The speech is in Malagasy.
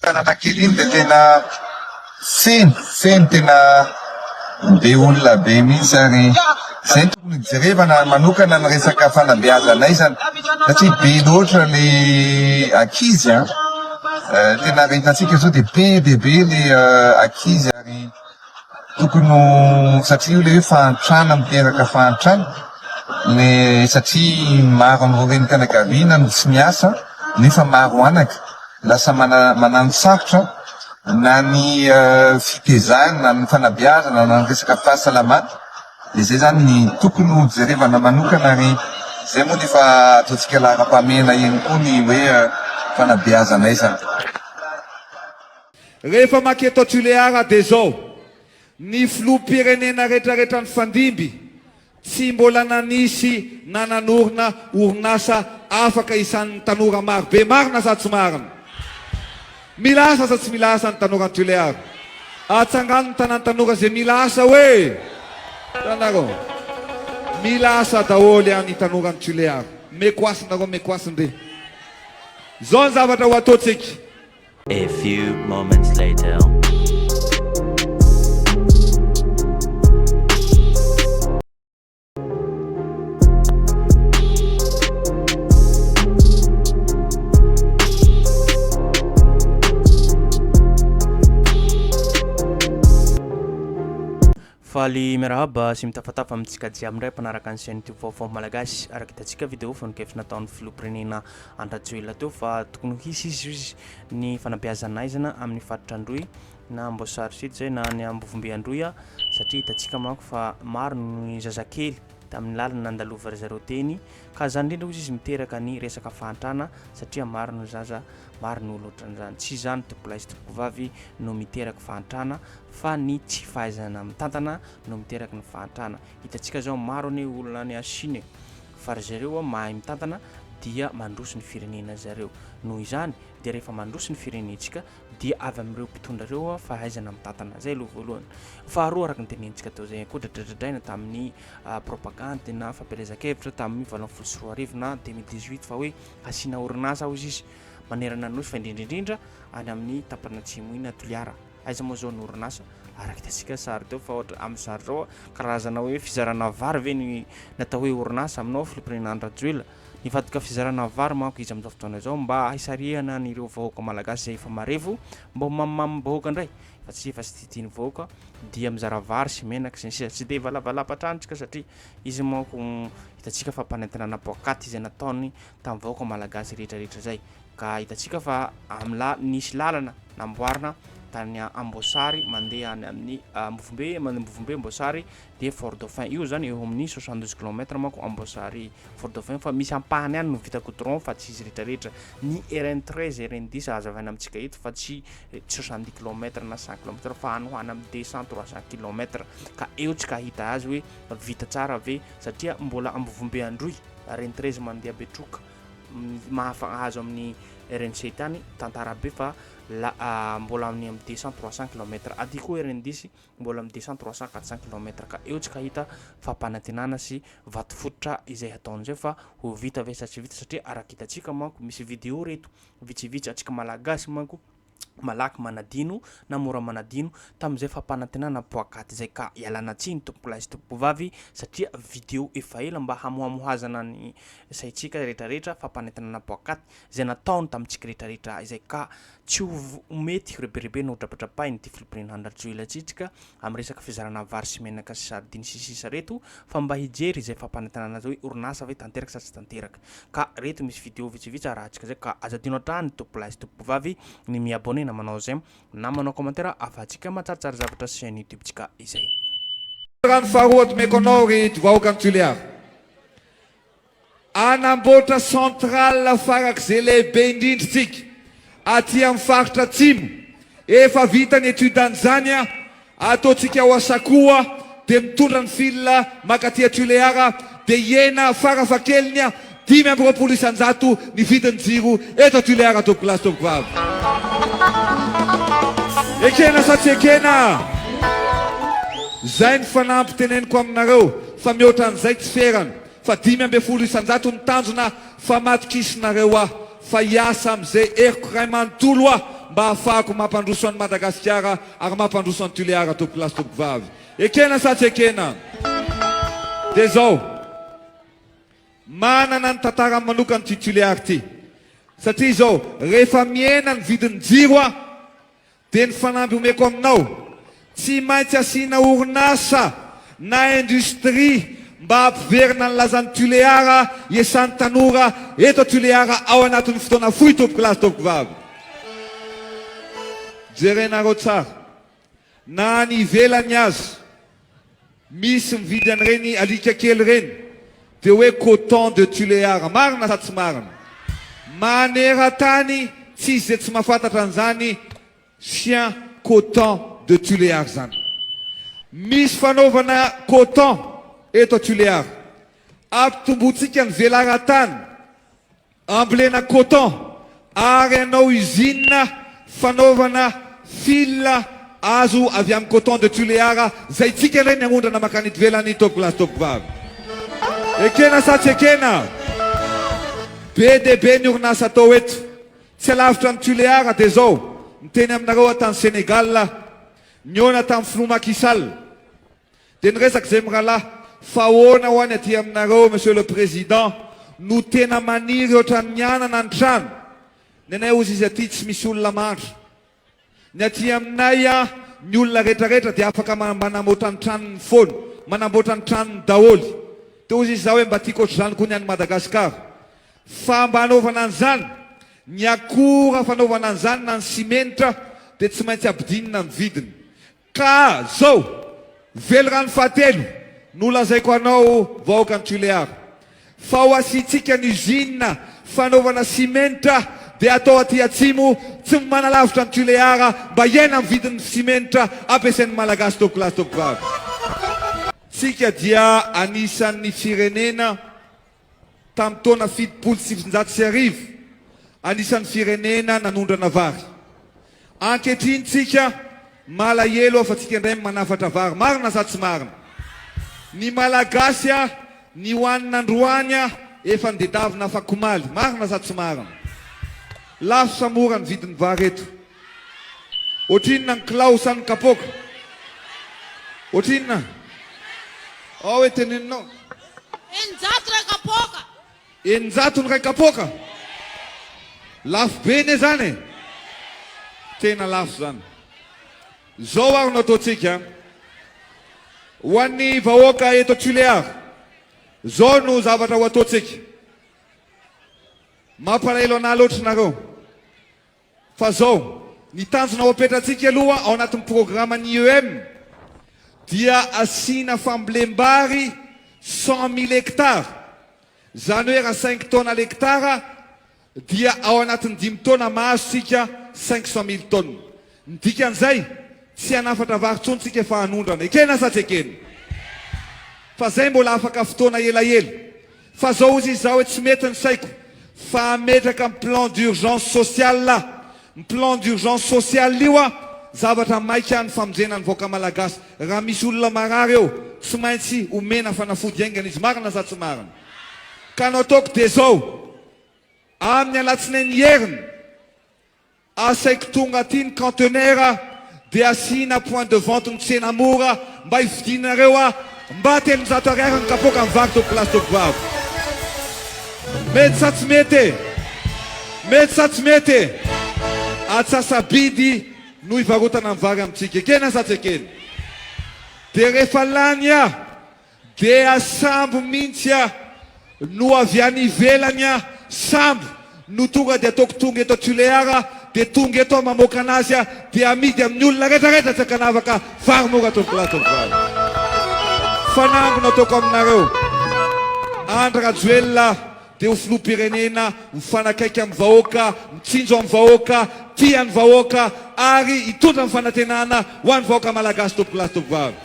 Anakely iny de tena feno tena be olona be mihitsy ary zay tokony jerevana manokana ny resaka fanabeazanay zany satria be loatra le ankizy tena rehetantsika zao de be le ankizy ary tokony satria le hoe fahantrana miteraka fahantrana le satria maro amin'ireo renim-pianakaviana no tsy miasa nefa maro anaka lasa manano sarotra na ny fitezana na ny fanabeazana na ny resaka fahasalamana de zay zany ny tokony ho jerevana manokana ary zay moa nefa ataontsika lara-pamena eny koa ny hoe fanabeazanay zany. Rehefa maketo Toliara de zao ny filoham-pirenena rehetrarehetra ny fandimby tsy mbola nanisy na nanorina orinasa afaka isan'ny tanora maro be marina sa tsy marina. Milasa sa tsy milasa ny tanora ny Toliara. Atsangano ny tanàny tanora zay milasa hoe tanareo milasa daholo any tanora ny Toliara. Mekoasinareo mekoasindre. Zao ny zavatra ho ataontsika. A few moments later. Faly merahaba sy mitafatafa amintsika jiaby ndray mpanaraka ny chaîne YouTube vaovao malagasy araky hitantsika vidéo fanokefy nataon'ny filoham-pirenena Andrajoelina teo fa tokony hisy izy ny fanabeazanaizana amin'ny faritra Androy na Amboasary Sud zay na ny Ambovombe Androy satria hitantsika manko fa maro ny zazakely tamin'ny lalana nandalova zareo teny ka zany indrindra izy miteraka ny resaka fahantrana satria maro ny zaza maro ny olo ohatran'izany tsy zany tompolahy sy tompovavy no miteraka fahantrana fa ny tsy fahaizana mitantana no miteraka ny fahantrana. Hitantsika zao maro ny olona any Chine fa ry zareo mahay mitantana dia mandroso ny firenena zareo. Noho izany dia rehefa mandroso ny firenentsika dia avy amin'ireo mpitondra reo fahaizana mitantana zay aloha voalohany. Faharoa araka ny tenentsika teo zay koa dradradraina tamin'ny propagande na fampelezan-kevitra tamin'ny 24 na 2018 fa hoe asina orinasa izy manerana nosy fa indrindrindrindra any amin'ny tapana atsimo iny Toliara. Aiza moa zao ny orinasa araky hitantsika sary teo fa ohatra amin'ny sary zao karazana hoe fizarana vary ve ny natao hoe orinasa aminao filoham-pirenena Andrajoelina. Nivadoka fizarana vary manko izy amin'izao fotoana zao mba hisarihana an'ireo vahoaka malagasy zay efa marevo mba mamamy vahoaka indray fa tsy efa sy tiany vahoaka dia mizara vary sy menaka sy ny sisa tsy de valapatrantsika satria izy manko hitantsika fa mpanentanana boakaty izay nataony tamin'ny vahoaka malagasy rehetrarehetra zay ka hitantsika fa nisy lalana namboarina tany Amboasary mandeha any amin'ny Ambovombe Amboasary de Fort Dauphin io zany eo amin'ny 72 km manko Amboasary Fort Dauphin fa misy ampahany any no vita goudron fa tsy izy rehetrarehetra ny RN13 RN10 azavaina amintsika eto fa tsy 70 km na 100 km fa any ho any amin'ny 200-300 km ka eo tsika hita azy hoe vita tsara ve satria mbola Ambovombe Androy RN13 mandeha Betroka mahafahazo amin'ny RN7 tany tantara be fa mbola amin'ny 200-300 km ady koa RN10 mbola amin'ny 200-300-400 km ka eo tsika hita fampanantenana sy vato fototra izay ataon'izay fa ho vita ve sa tsy vita satria araky hitantsika manko misy vidéo reto vitsivitsy atsika malagasy manko malaky manadino na mora manadino tamin'izay fampanantenana boakaty zay ka ialana tsiny tompolahy sy tompovavy satria vidéo efa ela mba hamohamohazana ny saitsika rehetrarehetra fampanantenana boakaty zay nataony tamintsika rehetrarehetra izay ka tsy mety reberebe no drapadrapainy ty filoham-pirenena Andrajoelina tsika amin'ny resaka fizarana vary sy menaka sy sardiny sy sisa reto fa mba hijery izay fampanantenana zao hoe orinasa ve tanteraka sa tsy tanteraka ka reto misy vidéo vitsivitsy arahantsika zay ka azadino hatrany tompolahy sy tompovavy ny miabone na manao j'aime na manao commentaire afatsika matsaritsara zavatra sy chaîne YouTube tsika izay. Rano faharoa mekonao ry vahoaka ny Toliara. Anamboatra centrale farak'izay lehibe indrindra tsika aty amin'ny faritra atsimo efa vita ny étude an'izany ataontsika ao Asakoa dia mitondra ny fil makaty Toliara dia iena farafakeliny 5 isanjato ny vidin'ny jiro eto Toliara tompolasy tompovavy. Ekena sa tsy ekena zay ny fanampy teneniko aminareo fa mihoatra an'izay tsy ferana fa 5 isanjato ny tanjona fa matokisinareo fa hiasa amin'izay eriko ray manontolo mba ahafahako mampandroso an'i Madagasikara ary mampandroso an'i Toliara tompoko lasy tompoko vavy. Ekena sa tsy ekena? Dia zao, manana ny tantara manokana ty Toliara ty. Satria zao, rehefa miena ny vidin'ny jiro dia ny fanamby omeko aminao, tsy maintsy asiana orinasa na industrie mba hampiverina ny lazan'ny Toliara iasany tanora eto Toliara ao anatin'ny fotoana fohy tompoko lasy tompoko vavy. Jerenareo tsara, na ny ivelany azy misy mividy an'ireny alika kely reny dia hoe coton de Toliara. Marina sa tsy marina? Maneran-tany tsy izy tsy mahafantatra an'izany chien coton de Toliara zany. Misy fanaovana coton eto Toliara, ampitombotsika ny velaran-tany ambolena coton ary anao usine fanaovana fil azo avy amin'ny coton de Toliara zay tsika ireny amondrana makany ivelany tompoko lasy tompoko vavy. Ekena sa tsy ekena? Be dia be ny orinasa atao eto, tsy alavitra ny Toliara dia zao miteny aminareo tany Senegal niona tamin'ny filoha Macky Sall dia niresaka izay mirahalahy fa ahoana ho any aty aminareo monsieur le président no tena maniry ohatran'ny anana ny trano. Ny anay ozy izy aty tsy misy olona mandry, ny aty aminay ny olona rehetrarehetra dia afaka manamboatra ny tranony foana, manamboatra ny tranony daholy. Dia ozy izy zao hoe mba tiako ohatr'izany koa ny any Madagasikara. Fa mba hanaovana an'izany, ny akora fanaovana an'izany na ny simenitra dia tsy maintsy abidinina ny vidiny. Ka zao velorano fahatelo nolazaiko anao vahoaka ny Toliara, fa ho asitsika ny usine fanaovana simenitra dia atao aty atsimo tsy manalavitra ny Toliara mba hiaina amin'ny vidin'ny simenitra ampiasain'ny malagasy tompoko lasy tompoko vavy. Tsika dia anisan'ny firenena tamin'ny taona 770 anisan'ny firenena nanondrana vary. Ankehitriny tsika malahelo fa tsika indray manafatra vary. Marina sa tsy marina? Ny malagasy ny hoanina androany efa nidedavina fakomaly. Marina sa tsy marina? Lafo sa mora ny vidin'ny vary eto? Ohatrinona ny kilao sa ny kapoka? Ohatrinona? Ao hoe teneninao? Eninjato ray kapoka. Eninjato ny ray kapoka? Lafo be ne zany e? Tena lafo zany. Zao ary no ataotsika ho an'ny vahoaka eto Toliara, zao no zavatra ho ataotsika. Mampalahelo ana loatranareo fa zao ny tanjona ho apetratsika aloha ao anatin'ny programan'ny IEM dia asiana fambolem-bary 100 000 hectares. Zany hoe raha 5 tonnes l'hectare dia ao anatin'ny 5 taona mahazo sika 500 000 tonnes. Ny dikan'izay tsy hanafatra vary tsony tsika fa hanondrana. Ekena sa tsy ekena? Fa zay mbola afaka fotoana elaela. Fa zao izy zao hoe tsy mety ny saiko fa ametraka amin'ny plan d'urgence sociale. Ny plan d'urgence sociale io zavatra maika ny famonjena ny vahoaka malagasy. Raha misy olona marary eo tsy maintsy omena fanafody aingana izy. Marina sa tsy marina? Ka no ataoko dia zao, amin'ny alatsinainy heriny asaiko tonga aty ny conteneur dia asiana point de vente ny tsena mora mba hividinareo mba 300 ariary ny kapoka amin'ny vary tompoko lasy tompoko vavy. Mety sa tsy mety? Mety sa tsy mety? Atsasabidy no hivarotana amin'ny vary amintsika. Ekena sa tsy ekena? Dia rehefa lany dia sambo mihitsy no avy any ivelany sambo no tonga dia ataoko tonga eto Toliara dia tonga eto mamoaka anazy dia amidy amin'ny olona rehetrarehetra tsy akanavaka vary mora tompoko lasy tompoko vavy. Fanambo no ataoko aminareo, Andry Rajoelina dia ho filoham-pirenena mifanakaiky amin'ny vahoaka, mitsinjo amin'ny vahoaka, tia ny vahoaka ary hitondra ny fanantenana ho an'ny vahoaka malagasy tompoko lasy tompoko vavy.